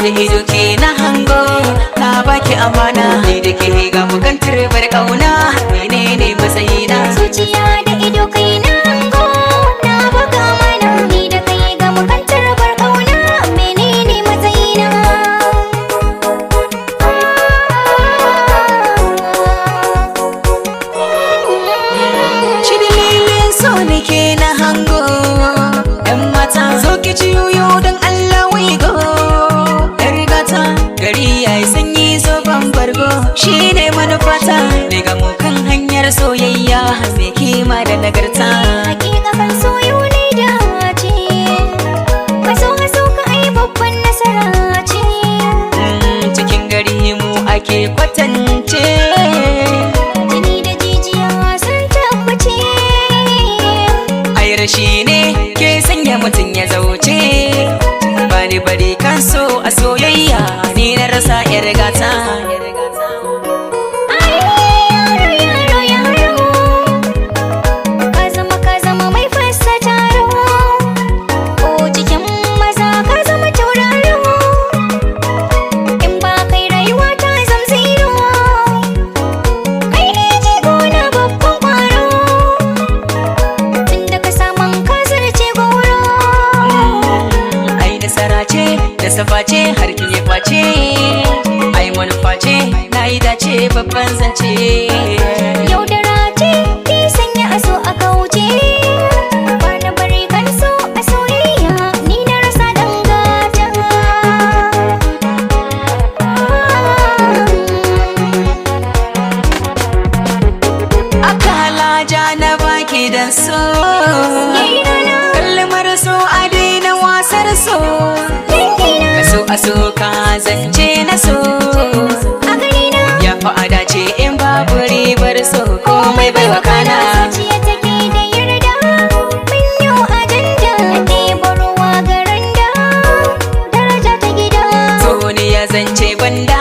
da ido ke na hango, na baki amana ni da ke ga mukantar bar kauna, menene matsayina? Zuciya da ido kai na hango, na baka amana ni da kai ga mukantar bar kauna, menene matsayina? Shi dalilin so nake na hango, yan mata zo ki ciyo don Allah wigo. Yar gata gari yayi sanyi zo ban bargo, shine manufata ne ga mu kan hanyar soyayya mai kima da nagarta. Hakika kan soyo ne dace, kaso ka ai babban nasara ce. Cikin gari mu ake kwatance, Jini da jijiya sun tabbace, ai rashi ne ke sanya mutum ya zauce. Bani bari kan so a soyayya ni na rasa yar gata. yaro ka zama mai fassa taro, ko cikin maza ka zama tauraro, in ba kai rayuwa ta zam zero, kai ne jigo na babban kwaro, tunda ka saman ka zarce goro. Ai nasara ce da safa ce har kin yi face, ai manufa ce na yi dace babban zance. Yaudara ce ke sanya a so a kauce, ba na bari kan so a soyayya ni na rasa dangata. Akala ja na baki da so, Yayi rana kalmar so a daina wasar so. dangina Kaso a so ka zance na so, a garina, ya fi a dace in babu ribar so komai bai wakana. zuciya take da yarda, min yau ajanda, ɗebo ruwa ga randa, daraja ta gida. So ne ya zance banda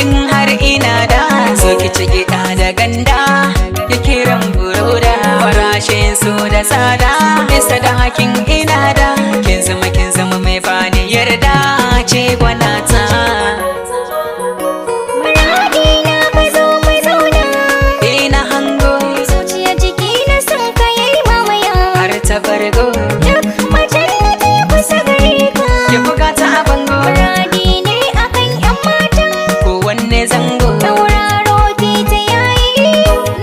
in har ina da, so ki ci gida da ganda ya kiran buroda. Farashin so da tsada bisa da hakin ina da, kin zama mai bani yarda ce gwanata. Muradina ka zo mu zauna, Ina hango zuciya jiki na son ka yayi mamaya. har ta fargo, Duk macen da ke kusa gare ka, ki bukata a bango muradi ne akan 'yan mata. ko wanne zango. Tauraro ke ta yayi,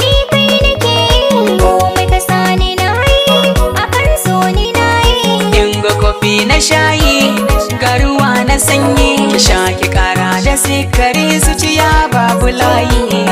ni kai nake yi, komai ka sani na yi, akan so ni na yi. Ingo kofi na shayi, garuwa na sanyi, ki sha ki kara da sikari zuciya babu layi.